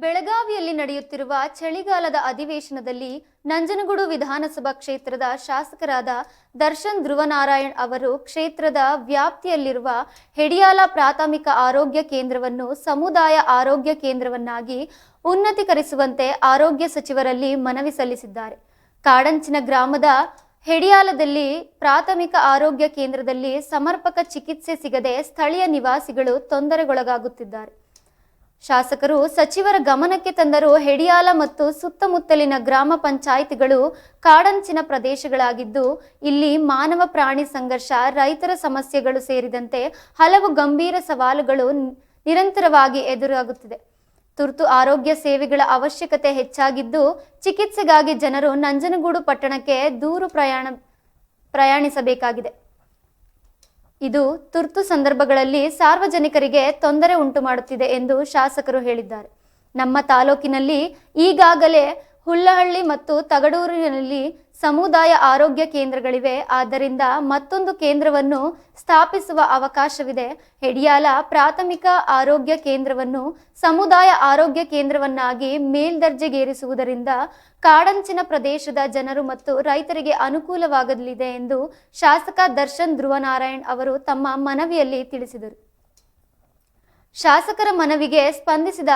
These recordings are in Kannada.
ಬೆಳಗಾವಿಯಲ್ಲಿ ನಡೆಯುತ್ತಿರುವ ಚಳಿಗಾಲದ ಅಧಿವೇಶನದಲ್ಲಿ ನಂಜನಗೂಡು ವಿಧಾನಸಭಾ ಕ್ಷೇತ್ರದ ಶಾಸಕರಾದ ದರ್ಶನ್ ಧ್ರುವನಾರಾಯಣ್ ಅವರು ಕ್ಷೇತ್ರದ ವ್ಯಾಪ್ತಿಯಲ್ಲಿರುವ ಹೆಡಿಯಾಲ ಪ್ರಾಥಮಿಕ ಆರೋಗ್ಯ ಕೇಂದ್ರವನ್ನು ಸಮುದಾಯ ಆರೋಗ್ಯ ಕೇಂದ್ರವನ್ನಾಗಿ ಉನ್ನತೀಕರಿಸುವಂತೆ ಆರೋಗ್ಯ ಸಚಿವರಲ್ಲಿ ಮನವಿ ಸಲ್ಲಿಸಿದ್ದಾರೆ. ಕಾಡಂಚಿನ ಗ್ರಾಮದ ಹೆಡಿಯಾಲದಲ್ಲಿ ಪ್ರಾಥಮಿಕ ಆರೋಗ್ಯ ಕೇಂದ್ರದಲ್ಲಿ ಸಮರ್ಪಕ ಚಿಕಿತ್ಸೆ ಸಿಗದೆ ಸ್ಥಳೀಯ ನಿವಾಸಿಗಳು ತೊಂದರೆಗೊಳಗಾಗುತ್ತಿದ್ದಾರೆ. ಶಾಸಕರು ಸಚಿವರ ಗಮನಕ್ಕೆ ತಂದರೂ ಹೆಡಿಯಾಲ ಮತ್ತು ಸುತ್ತಮುತ್ತಲಿನ ಗ್ರಾಮ ಪಂಚಾಯಿತಿಗಳು ಕಾಡಂಚಿನ ಪ್ರದೇಶಗಳಾಗಿದ್ದು ಇಲ್ಲಿ ಮಾನವ ಪ್ರಾಣಿ ಸಂಘರ್ಷ, ರೈತರ ಸಮಸ್ಯೆಗಳು ಸೇರಿದಂತೆ ಹಲವು ಗಂಭೀರ ಸವಾಲುಗಳು ನಿರಂತರವಾಗಿ ಎದುರಾಗುತ್ತಿದೆ. ತುರ್ತು ಆರೋಗ್ಯ ಸೇವೆಗಳ ಅವಶ್ಯಕತೆ ಹೆಚ್ಚಾಗಿದ್ದು ಚಿಕಿತ್ಸೆಗಾಗಿ ಜನರು ನಂಜನಗೂಡು ಪಟ್ಟಣಕ್ಕೆ ದೂರ ಪ್ರಯಾಣಿಸಬೇಕಾಗಿದೆ. ಇದು ತುರ್ತು ಸಂದರ್ಭಗಳಲ್ಲಿ ಸಾರ್ವಜನಿಕರಿಗೆ ತೊಂದರೆ ಉಂಟು ಮಾಡುತ್ತಿದೆ ಎಂದು ಶಾಸಕರು ಹೇಳಿದ್ದಾರೆ. ನಮ್ಮ ತಾಲೂಕಿನಲ್ಲಿ ಈಗಾಗಲೇ ಹುಲ್ಲಹಳ್ಳಿ ಮತ್ತು ತಗಡೂರಿನಲ್ಲಿ ಸಮುದಾಯ ಆರೋಗ್ಯ ಕೇಂದ್ರಗಳಿವೆ. ಆದ್ದರಿಂದ ಮತ್ತೊಂದು ಕೇಂದ್ರವನ್ನು ಸ್ಥಾಪಿಸುವ ಅವಕಾಶವಿದೆ. ಹೆಡಿಯಾಲ ಪ್ರಾಥಮಿಕ ಆರೋಗ್ಯ ಕೇಂದ್ರವನ್ನು ಸಮುದಾಯ ಆರೋಗ್ಯ ಕೇಂದ್ರವನ್ನಾಗಿ ಮೇಲ್ದರ್ಜೆಗೇರಿಸುವುದರಿಂದ ಕಾಡಂಚಿನ ಪ್ರದೇಶದ ಜನರು ಮತ್ತು ರೈತರಿಗೆ ಅನುಕೂಲವಾಗಲಿದೆ ಎಂದು ಶಾಸಕ ದರ್ಶನ್ ಧ್ರುವನಾರಾಯಣ್ ಅವರು ತಮ್ಮ ಮನವಿಯಲ್ಲಿ ತಿಳಿಸಿದರು. ಶಾಸಕರ ಮನವಿಗೆ ಸ್ಪಂದಿಸಿದ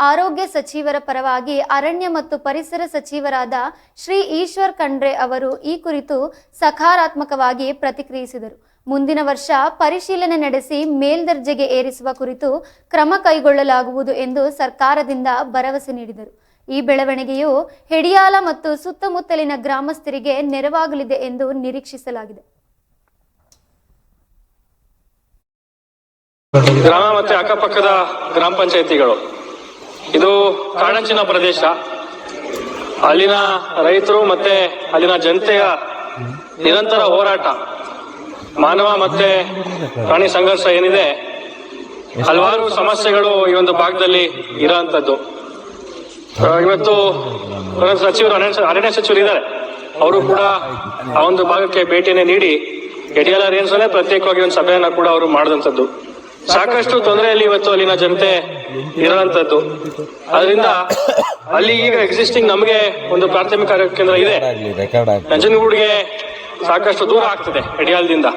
ಆರೋಗ್ಯ ಸಚಿವರ ಪರವಾಗಿ ಅರಣ್ಯ ಮತ್ತು ಪರಿಸರ ಸಚಿವರಾದ ಶ್ರೀ ಈಶ್ವರ್ ಖಂಡ್ರೆ ಅವರು ಈ ಕುರಿತು ಸಕಾರಾತ್ಮಕವಾಗಿ ಪ್ರತಿಕ್ರಿಯಿಸಿದರು. ಮುಂದಿನ ವರ್ಷ ಪರಿಶೀಲನೆ ನಡೆಸಿ ಮೇಲ್ದರ್ಜೆಗೆ ಏರಿಸುವ ಕುರಿತು ಕ್ರಮ ಕೈಗೊಳ್ಳಲಾಗುವುದು ಎಂದು ಸರ್ಕಾರದಿಂದ ಭರವಸೆ ನೀಡಿದರು. ಈ ಬೆಳವಣಿಗೆಯು ಹೆಡಿಯಾಲ ಮತ್ತು ಸುತ್ತಮುತ್ತಲಿನ ಗ್ರಾಮಸ್ಥರಿಗೆ ನೆರವಾಗಲಿದೆ ಎಂದು ನಿರೀಕ್ಷಿಸಲಾಗಿದೆ. ಗ್ರಾಮ ಮತ್ತೆ ಅಕ್ಕಪಕ್ಕದ ಗ್ರಾಮ ಪಂಚಾಯತಿಗಳು ಇದು ಕಾಡಂಚಿನ ಪ್ರದೇಶ. ಅಲ್ಲಿನ ರೈತರು ಮತ್ತೆ ಅಲ್ಲಿನ ಜನತೆಯ ನಿರಂತರ ಹೋರಾಟ, ಮಾನವ ಮತ್ತೆ ಪ್ರಾಣಿ ಸಂಘರ್ಷ ಏನಿದೆ, ಹಲವಾರು ಸಮಸ್ಯೆಗಳು ಈ ಒಂದು ಭಾಗದಲ್ಲಿ ಇರೋಂಥದ್ದು. ಇವತ್ತು ಸಚಿವರು ಅರಣ್ಯ ಸಚಿವರು ಇದ್ದಾರೆ, ಅವರು ಕೂಡ ಆ ಒಂದು ಭಾಗಕ್ಕೆ ಭೇಟಿಯನ್ನು ನೀಡಿ ಹೆಡಿಯಾಲ ರೇಂಜ್ ಅಲ್ಲೇ ಪ್ರತ್ಯೇಕವಾಗಿ ಒಂದು ಸಭೆಯನ್ನ ಕೂಡ ಅವರು ಮಾಡಿದಂಥದ್ದು. ಸಾಕಷ್ಟು ತೊಂದರೆಯಲ್ಲಿ ಇವತ್ತು ಅಲ್ಲಿನ ಜನತೆ ಇರುವಂತದ್ದು. ಅದರಿಂದ ಅಲ್ಲಿ ಈಗ ಎಕ್ಸಿಸ್ಟಿಂಗ್ ನಮಗೆ ಒಂದು ಪ್ರಾಥಮಿಕ ಆರೋಗ್ಯ ಕೇಂದ್ರ ಇದೆ, ನಂಜನಗೂಡಿಗೆ ಸಾಕಷ್ಟು ದೂರ ಆಗ್ತದೆ ಹೆಡಿಯಾಲದಿಂದ.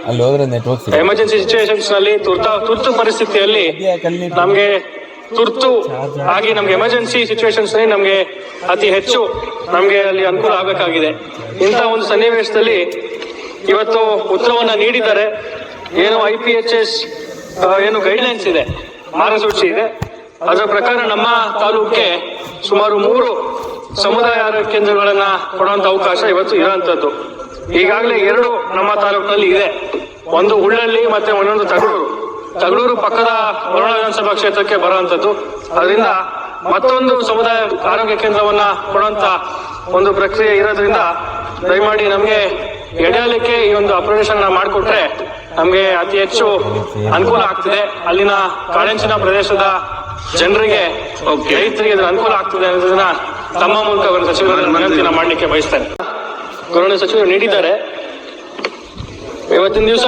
ಎಮರ್ಜೆನ್ಸಿ ಸಿಚುವೇಶನ್ಸ್ ನಲ್ಲಿ ತುರ್ತು ಪರಿಸ್ಥಿತಿಯಲ್ಲಿ ನಮ್ಗೆ ನಮ್ಗೆ ಎಮರ್ಜೆನ್ಸಿ ಸಿಚುವೇಶನ್ಸ್ ನಲ್ಲಿ ನಮ್ಗೆ ಅತಿ ಹೆಚ್ಚು ನಮ್ಗೆ ಅಲ್ಲಿ ಅನುಕೂಲ ಆಗಬೇಕಾಗಿದೆ. ಇಂತಹ ಒಂದು ಸನ್ನಿವೇಶದಲ್ಲಿ ಇವತ್ತು ಉತ್ತರವನ್ನ ನೀಡಿದ್ದಾರೆ. ಏನು IPHS ಏನು ಗೈಡ್ಲೈನ್ಸ್ ಇದೆ, ಮಾರ್ಗಸೂಚಿ ಇದೆ, ಅದರ ಪ್ರಕಾರ ನಮ್ಮ ತಾಲೂಕಿಗೆ ಸುಮಾರು 3 ಸಮುದಾಯ ಆರೋಗ್ಯ ಕೇಂದ್ರಗಳನ್ನ ಕೊಡುವಂತ ಅವಕಾಶ ಇವತ್ತು ಇರುವಂತದ್ದು. ಈಗಾಗಲೇ 2 ನಮ್ಮ ತಾಲೂಕಿನಲ್ಲಿ ಇದೆ, ಒಂದು ಹುಳ್ಳಹಳ್ಳಿ ಮತ್ತೆ ಒಂದೊಂದು ತಗಡೂರು ಪಕ್ಕದ ವರುಣ ವಿಧಾನಸಭಾ ಕ್ಷೇತ್ರಕ್ಕೆ ಬರುವಂತದ್ದು. ಅದರಿಂದ ಮತ್ತೊಂದು ಸಮುದಾಯ ಆರೋಗ್ಯ ಕೇಂದ್ರವನ್ನ ಕೊಡುವಂತ ಒಂದು ಪ್ರಕ್ರಿಯೆ ಇರೋದ್ರಿಂದ ದಯಮಾಡಿ ನಮ್ಗೆ ಹೆಡಿಯಾಲಕ್ಕೆ ಈ ಒಂದು ಅಪ್ರವೇಶನ ಮಾಡಿಕೊಟ್ರೆ ನಮ್ಗೆ ಅತಿ ಹೆಚ್ಚು ಅನುಕೂಲ ಆಗ್ತದೆ. ಅಲ್ಲಿನ ಕಾಡಂಚಿನ ಪ್ರದೇಶದ ಜನರಿಗೆ, ರೈತರಿಗೆ ಇದರ ಅನುಕೂಲ ಆಗ್ತದೆ ಅನ್ನೋದನ್ನ ತಮ್ಮ ಮೂಲಕ ಸಚಿವರ ವಿನಂತಿನ ಮಾಡಲಿಕ್ಕೆ ಬಯಸ್ತೇನೆ. ಗೌರವ ಸಚಿವರು ನೀಡಿದ್ದಾರೆ. ಇವತ್ತಿನ ದಿವಸ